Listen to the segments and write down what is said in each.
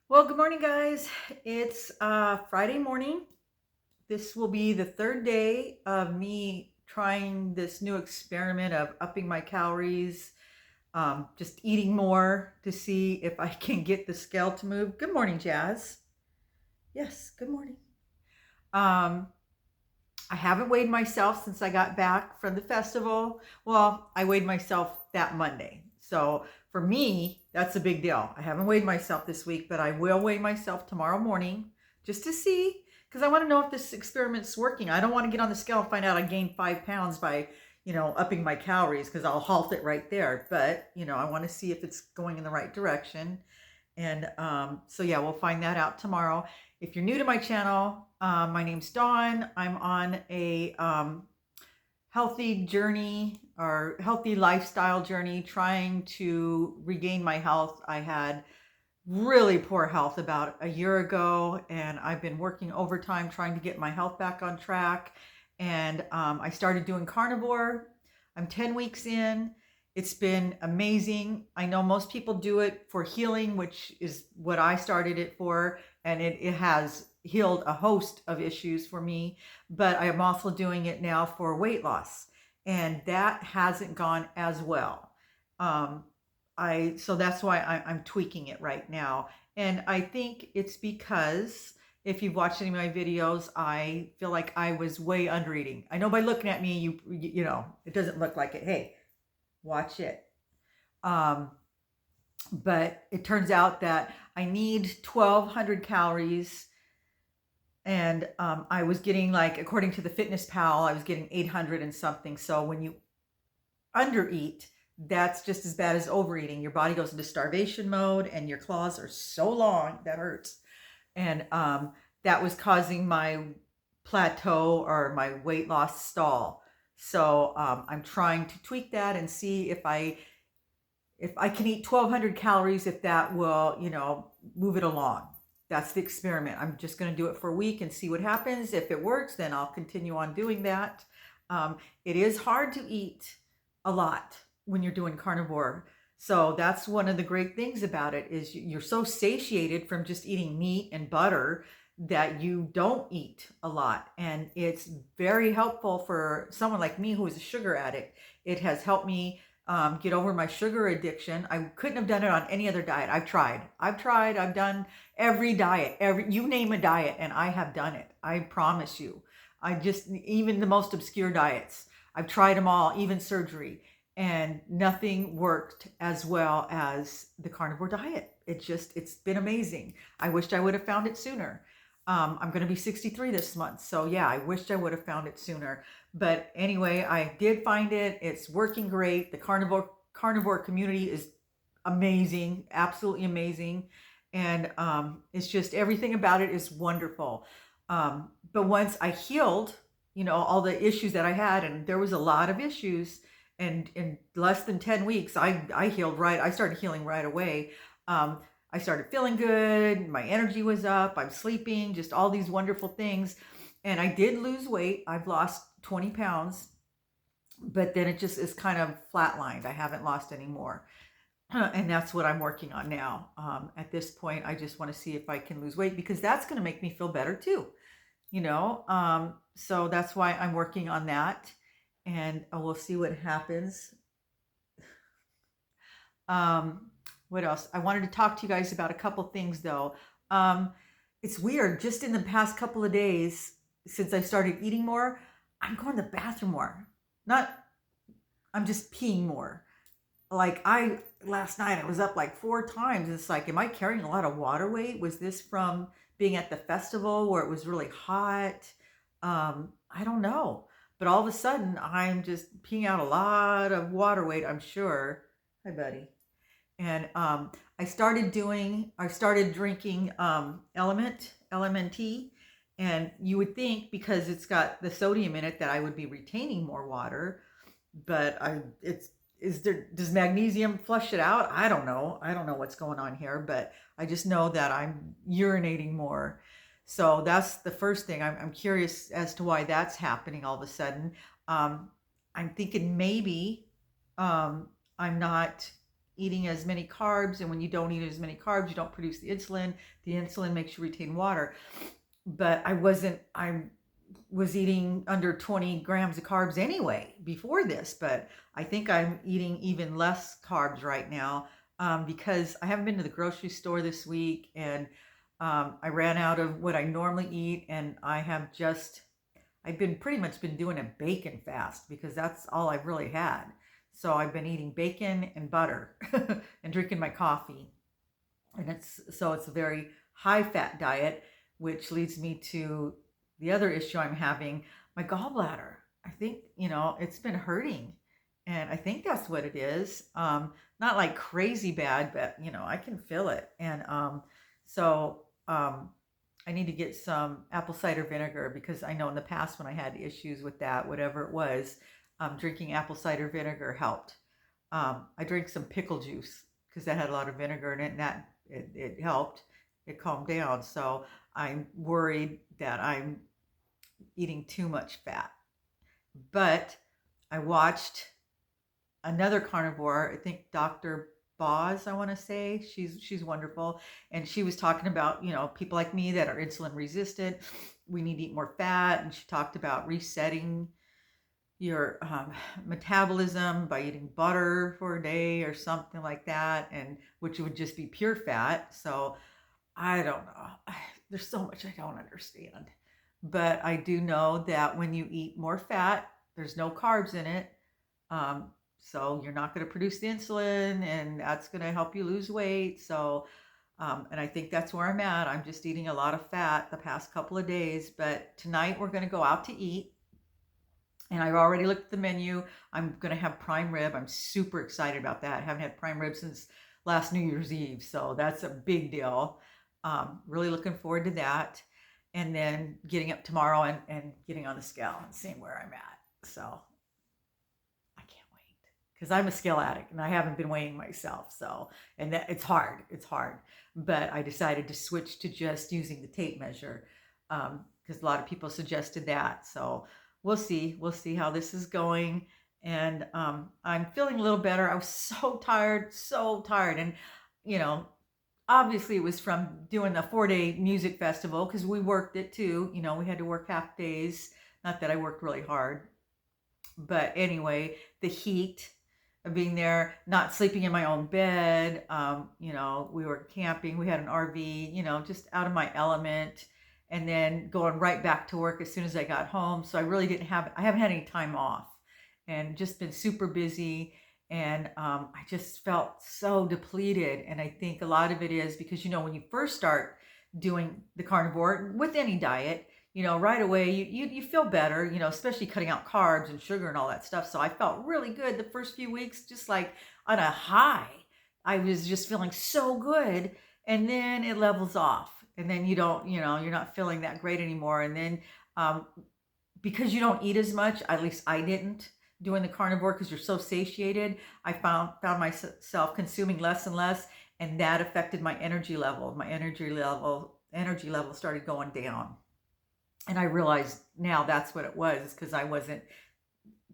Well, good morning, guys. It's Friday morning. This will be the third day of me trying this new experiment of upping my calories, just eating more to see if I can get the scale to move. Good morning, Jazz. Yes, good morning. Um, I haven't weighed myself since I got back from the festival. Well, I weighed myself that Monday. So for me, that's a big deal. I haven't weighed myself this week, but I will weigh myself tomorrow morning just to see, because I want to know if this experiment's working. I don't want to get on the scale and find out I gained 5 pounds by, upping my calories because I'll halt it right there. But, I want to see if it's going in the right direction. And so, yeah, we'll find that out tomorrow. If you're new to my channel, my name's Dawn. I'm on a healthy journey or healthy lifestyle journey trying to regain my health. I had really poor health about a year ago, and I've been working overtime trying to get my health back on track. And I started doing carnivore. I'm 10 weeks in. It's been amazing. I know most people do it for healing, which is what I started it for, and it has healed a host of issues for me. But I am also doing it now for weight loss, and that hasn't gone as well. Um, so that's why I'm tweaking it right now. And I think it's because if you've watched any of my videos, I feel like I was way under eating. I know by looking at me, it doesn't look like it. Hey, watch it. Um, but it turns out that I need 1,200 calories, and I was getting, like, according to the Fitness Pal, I was getting 800 and something. So when you undereat, that's just as bad as overeating. Your body goes into starvation mode, and your claws are so long that hurts. And that was causing my plateau or my weight loss stall. So I'm trying to tweak that and see if I can eat 1,200 calories, if that will, move it along. That's the experiment. I'm just going to do it for a week and see what happens. If it works, then I'll continue on doing that. It is hard to eat a lot when you're doing carnivore. So that's one of the great things about it is you're so satiated from just eating meat and butter that you don't eat a lot. And it's very helpful for someone like me who is a sugar addict. It has helped me get over my sugar addiction. I couldn't have done it on any other diet. I've tried. I've done every diet, you name a diet, and I have done it. I promise you. Even the most obscure diets, I've tried them all, even surgery, and nothing worked as well as the carnivore diet. It's been amazing. I wished I would have found it sooner. I'm going to be 63 this month. So yeah, I wished I would have found it sooner. But anyway, I did find it. It's working great. The carnivore community is amazing, absolutely amazing. And it's just everything about it is wonderful. But once I healed, all the issues that I had, and there was a lot of issues, and in less than 10 weeks, I healed right. I started healing right away. I started feeling good. My energy was up. I'm sleeping, just all these wonderful things. And I did lose weight. I've lost 20 pounds, but then it just is kind of flatlined. I haven't lost any more. And that's what I'm working on now. At this point, I just want to see if I can lose weight because that's going to make me feel better too. So that's why I'm working on that, and we'll see what happens. What else? I wanted to talk to you guys about a couple things though. Um, it's weird. Just in the past couple of days, since I started eating more, I'm going to the bathroom more. Not, I'm just peeing more. Like last night I was up like 4 times. It's like, am I carrying a lot of water weight? Was this from being at the festival where it was really hot? I don't know. But all of a sudden I'm just peeing out a lot of water weight, I'm sure. Hi, buddy. And I started drinking LMNT, and you would think because it's got the sodium in it that I would be retaining more water, but does magnesium flush it out? I don't know. I don't know what's going on here, but I just know that I'm urinating more. So that's the first thing. I'm curious as to why that's happening all of a sudden. I'm thinking maybe I'm not eating as many carbs, and when you don't eat as many carbs, you don't produce the insulin. The insulin makes you retain water. But I was eating under 20 grams of carbs anyway before this, but I think I'm eating even less carbs right now, because I haven't been to the grocery store this week, and I ran out of what I normally eat, and I've been pretty much been doing a bacon fast because that's all I've really had. So I've been eating bacon and butter and drinking my coffee. And it's a very high fat diet, which leads me to the other issue I'm having, my gallbladder. I think, it's been hurting. And I think that's what it is. Not like crazy bad, but I can feel it. And so I need to get some apple cider vinegar, because I know in the past when I had issues with that, whatever it was, drinking apple cider vinegar helped. I drank some pickle juice because that had a lot of vinegar in it, and it helped. It calmed down. So I'm worried that I'm eating too much fat. But I watched another carnivore, I think Dr. Boz, I want to say. She's wonderful. And she was talking about, people like me that are insulin resistant, we need to eat more fat. And she talked about resetting your metabolism by eating butter for a day or something like that, and which would just be pure fat. So I don't know. There's so much I don't understand. But I do know that when you eat more fat, there's no carbs in it. So you're not going to produce the insulin, and that's going to help you lose weight. So, and I think that's where I'm at. I'm just eating a lot of fat the past couple of days. But tonight we're going to go out to eat. And I've already looked at the menu. I'm going to have prime rib. I'm super excited about that. I haven't had prime rib since last New Year's Eve. So that's a big deal. Really looking forward to that. And then getting up tomorrow and getting on the scale and seeing where I'm at. So I can't wait, because I'm a scale addict and I haven't been weighing myself. So, and that it's hard. It's hard. But I decided to switch to just using the tape measure, because a lot of people suggested that. So we'll see. We'll see how this is going. And I'm feeling a little better. I was so tired, so tired. And, obviously it was from doing the 4-day music festival, because we worked it too. We had to work half days. Not that I worked really hard. But anyway, the heat of being there, not sleeping in my own bed. We were camping. We had an RV, just out of my element. And then going right back to work as soon as I got home. So I haven't had any time off, and just been super busy. And I just felt so depleted. And I think a lot of it is because, when you first start doing the carnivore with any diet, right away you feel better, especially cutting out carbs and sugar and all that stuff. So I felt really good the first few weeks, just like on a high. I was just feeling so good. And then it levels off. And then you don't, you're not feeling that great anymore. And then because you don't eat as much, at least I didn't, doing the carnivore, because you're so satiated, I found myself consuming less and less, and that affected my energy level. My energy level started going down. And I realized now that's what it was, because I wasn't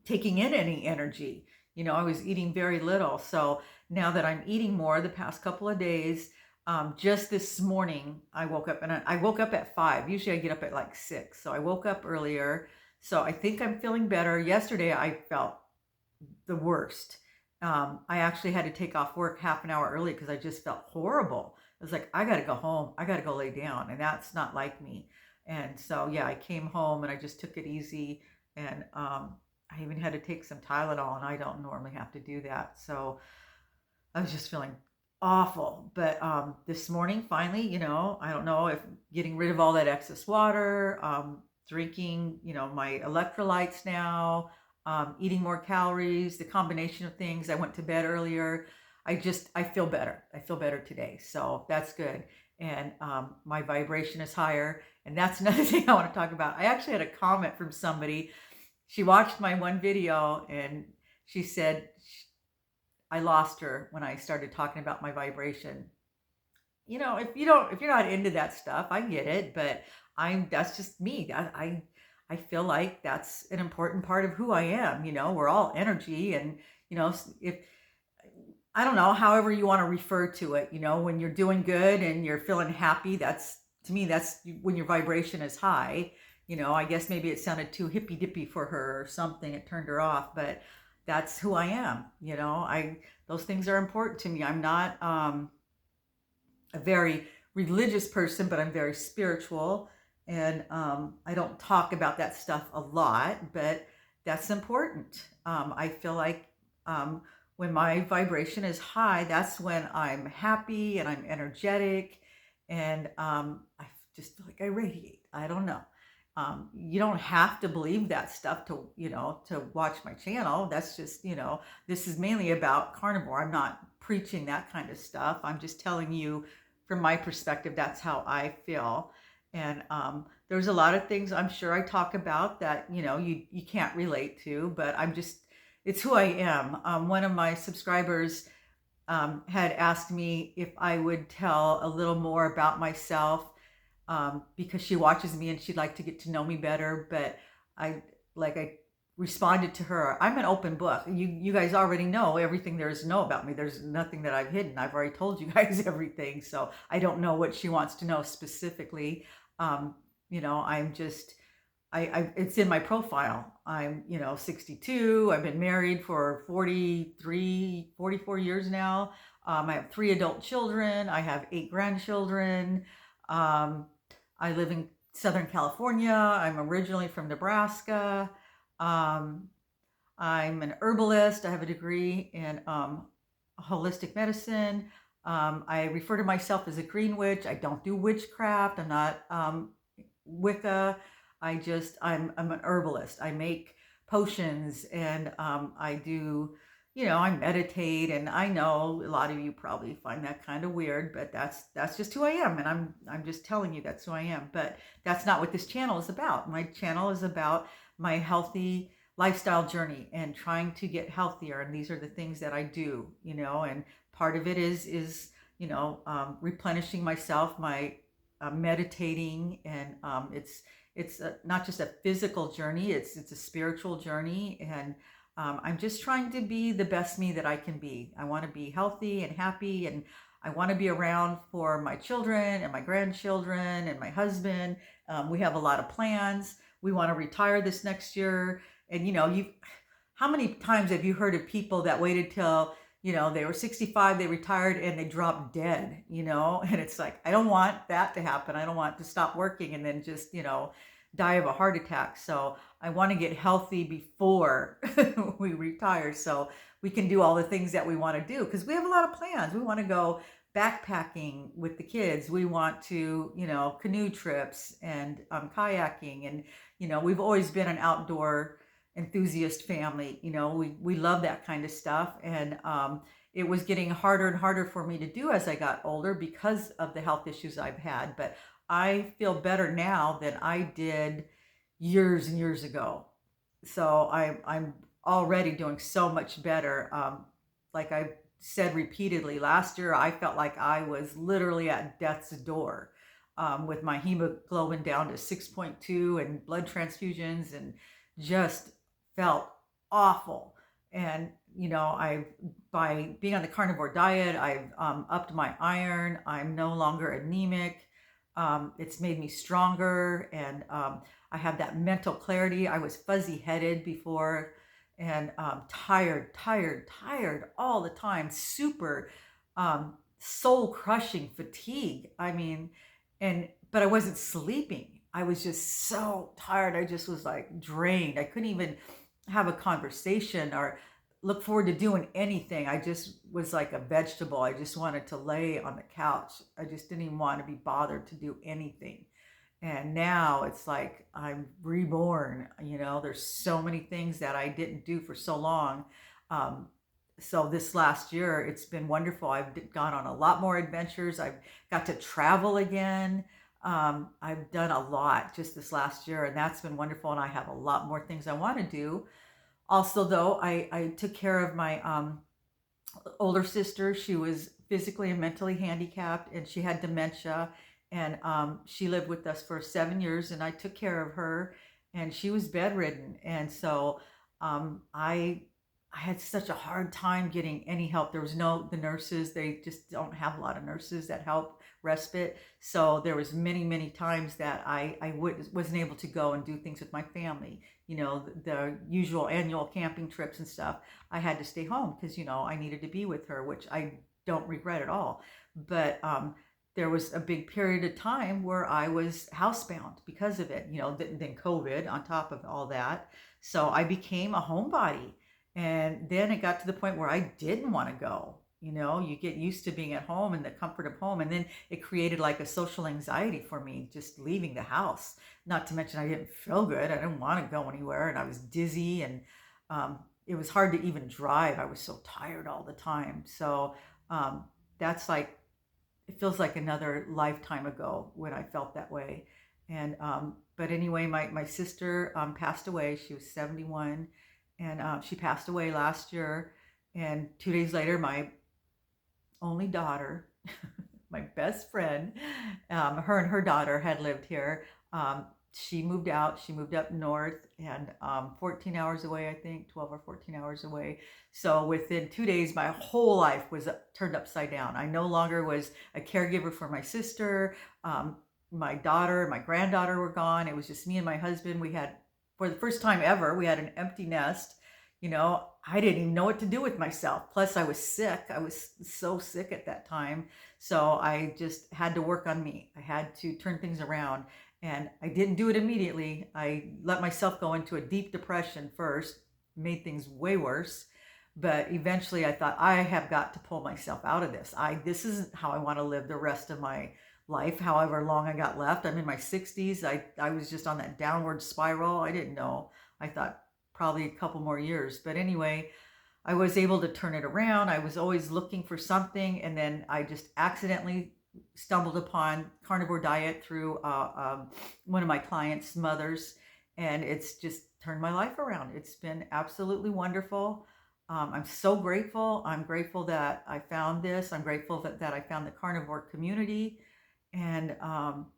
taking in any energy. I was eating very little. So now that I'm eating more the past couple of days, just this morning, I woke up, and I woke up at 5. Usually I get up at like 6. So I woke up earlier. So I think I'm feeling better. Yesterday I felt the worst. I actually had to take off work half an hour early because I just felt horrible. I was like, I got to go home. I got to go lay down. And that's not like me. And so, yeah, I came home and I just took it easy. And I even had to take some Tylenol, and I don't normally have to do that. So I was just feeling awful. But this morning, finally, I don't know if getting rid of all that excess water, drinking, my electrolytes now, eating more calories, the combination of things. I went to bed earlier. I feel better. I feel better today. So that's good. And my vibration is higher. And that's another thing I want to talk about. I actually had a comment from somebody. She watched my one video and she said, I lost her when I started talking about my vibration. If you're not into that stuff, I get it, but that's just me. I feel like that's an important part of who I am. We're all energy, and if I don't know, however you want to refer to it, when you're doing good and you're feeling happy, to me, that's when your vibration is high. I guess maybe it sounded too hippy dippy for her or something. It turned her off, but that's who I am. Those things are important to me. I'm not a very religious person, but I'm very spiritual. And I don't talk about that stuff a lot, but that's important. I feel like um, when my vibration is high, that's when I'm happy and I'm energetic, and I just feel like I radiate. I don't know. You don't have to believe that stuff to watch my channel. That's just, this is mainly about carnivore. I'm not preaching that kind of stuff. I'm just telling you from my perspective, that's how I feel. And there's a lot of things I'm sure I talk about that, you can't relate to, but it's who I am. One of my subscribers had asked me if I would tell a little more about myself, because she watches me and she'd like to get to know me better. But I responded to her, I'm an open book. You guys already know everything there is to know about me. There's nothing that I've hidden. I've already told you guys everything. So I don't know what she wants to know specifically. I'm just it's in my profile. I'm 62. I've been married for 44 years now. I have 3 adult children. I have 8 grandchildren. um, I live in Southern California. I'm originally from Nebraska. um, I'm an herbalist. I have a degree in holistic medicine. I refer to myself as a green witch. I don't do witchcraft. I'm not Wicca. I'm an herbalist. I make potions, and I do, I meditate. And I know a lot of you probably find that kind of weird, but that's just who I am. And I'm just telling you that's who I am. But that's not what this channel is about. My channel is about my healthy lifestyle journey and trying to get healthier. And these are the things that I do, and part of it is replenishing myself, my meditating. And it's not just a physical journey, it's a spiritual journey. And I'm just trying to be the best me that I can be. I want to be healthy and happy, and I want to be around for my children and my grandchildren and my husband. We have a lot of plans. We want to retire this next year. And how many times have you heard of people that waited till they were 65, they retired, and they dropped dead, and it's like, I don't want that to happen. I don't want to stop working and then just, die of a heart attack. So I want to get healthy before we retire, so we can do all the things that we want to do, because we have a lot of plans. We want to go backpacking with the kids. We want to, canoe trips and kayaking. And, we've always been an outdoor enthusiast family. We love that kind of stuff. And it was getting harder and harder for me to do as I got older because of the health issues I've had. But I feel better now than I did years and years ago. So I'm already doing so much better. Like I said repeatedly, last year I felt like I was literally at death's door, with my hemoglobin down to 6.2 and blood transfusions, and just felt awful. And I by being on the carnivore diet, I've upped my iron. I'm no longer anemic. It's made me stronger, and I have that mental clarity. I was fuzzy headed before, and tired all the time. Super soul crushing fatigue. I mean, but I wasn't sleeping. I was just so tired. I just was like drained. I couldn't even have a conversation or look forward to doing anything. I just was like a vegetable. I just wanted to lay on the couch. I just didn't even want to be bothered to do anything. And now it's like I'm reborn. There's so many things that I didn't do for so long. Um, so this last year, it's been wonderful. I've gone on a lot more adventures. I've got to travel again. I've done a lot just this last year, and that's been wonderful. And I have a lot more things I want to do. Also, though, I took care of my older sister. She was physically and mentally handicapped, and she had dementia. And she lived with us for 7 years, and I took care of her, and she was bedridden. And so I I had such a hard time getting any help. There was the nurses, they just don't have a lot of nurses that help respite. So there was many times that wasn't able to go and do things with my family. The usual annual camping trips and stuff. I had to stay home because, I needed to be with her, which I don't regret at all. But there was a big period of time where I was housebound because of it, then COVID on top of all that. So I became a homebody. And then it got to the point where I didn't want to go. You get used to being at home and the comfort of home. And then it created like a social anxiety for me just leaving the house. Not to mention I didn't feel good. I didn't want to go anywhere and I was dizzy and it was hard to even drive. I was so tired all the time. So that's like, it feels like another lifetime ago when I felt that way. And but anyway, my sister passed away. She was 71, and she passed away last year. And 2 days later, my only daughter, my best friend, her and her daughter had lived here. She moved out. She moved up north, and 14 hours away, I think, 12 or 14 hours away. So within 2 days, my whole life was turned upside down. I no longer was a caregiver for my sister. My daughter, my granddaughter were gone. It was just me and my husband. We had, for the first time ever, we had an empty nest. I didn't even know what to do with myself. Plus, I was sick. I was so sick at that time. So I just had to work on me. I had to turn things around. And I didn't do it immediately. I let myself go into a deep depression first, made things way worse. But eventually I thought, I have got to pull myself out of this. This isn't how I want to live the rest of my life, however long I got left. I'm in my 60s. I was just on that downward spiral. I didn't know. I thought probably a couple more years. But anyway, I was able to turn it around. I was always looking for something. And then I just accidentally stumbled upon carnivore diet through one of my clients' mothers. And it's just turned my life around. It's been absolutely wonderful. I'm so grateful. I'm grateful that I found this. I'm grateful that I found the carnivore community, and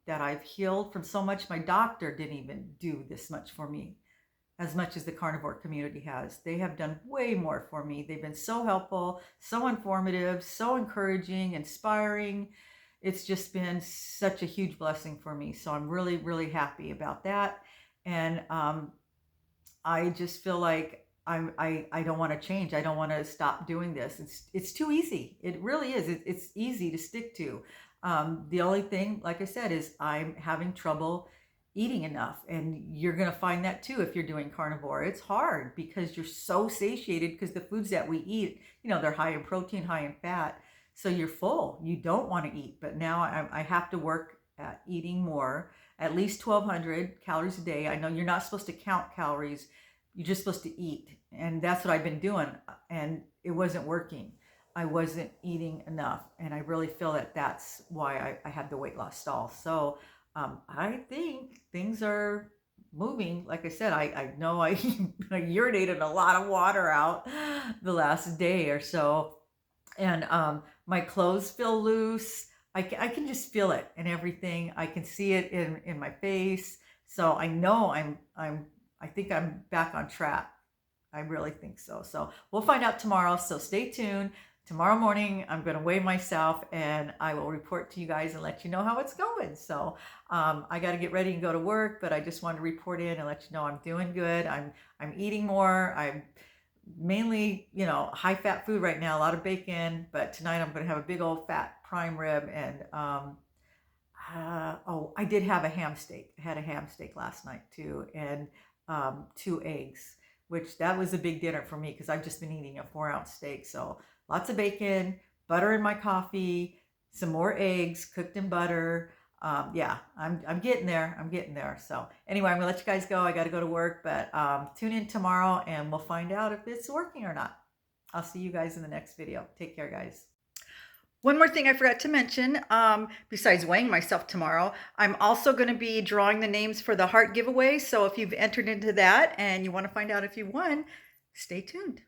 that I've healed from so much. My doctor didn't even do this much for me as much as the carnivore community has. They have done way more for me. They've been so helpful, so informative, so encouraging, inspiring. It's just been such a huge blessing for me. So I'm really happy about that. And I just feel like I don't want to change. I don't want to stop doing this. It's too easy. It really is. It's easy to stick to. The only thing, like I said, is I'm having trouble eating enough. And you're going to find that too if you're doing carnivore. It's hard because you're so satiated because the foods that we eat, they're high in protein, high in fat. So you're full. You don't want to eat. But now I have to work at eating more, at least 1,200 calories a day. I know you're not supposed to count calories. You're just supposed to eat. And that's what I've been doing. And it wasn't working. I wasn't eating enough. And I really feel that that's why I had the weight loss stall. So I think things are moving. Like I said, I know I urinated a lot of water out the last day or so. And my clothes feel loose. I can just feel it and everything. I can see it in my face. So I know I think I'm back on track. I really think so. So we'll find out tomorrow. So stay tuned. Tomorrow morning, I'm going to weigh myself and I will report to you guys and let you know how it's going. So I got to get ready and go to work, but I just wanted to report in and let you know I'm doing good. I'm eating more. I'm mainly, high fat food right now, a lot of bacon, but tonight I'm going to have a big old fat prime rib. And I did have a ham steak. I had a ham steak last night too, and 2 eggs, which that was a big dinner for me because I've just been eating a 4-ounce steak. So lots of bacon, butter in my coffee, some more eggs cooked in butter. Yeah, I'm getting there. I'm getting there. So anyway, I'm gonna let you guys go. I got to go to work, but tune in tomorrow and we'll find out if it's working or not. I'll see you guys in the next video. Take care, guys. One more thing I forgot to mention, besides weighing myself tomorrow, I'm also going to be drawing the names for the heart giveaway. So if you've entered into that and you want to find out if you won, stay tuned.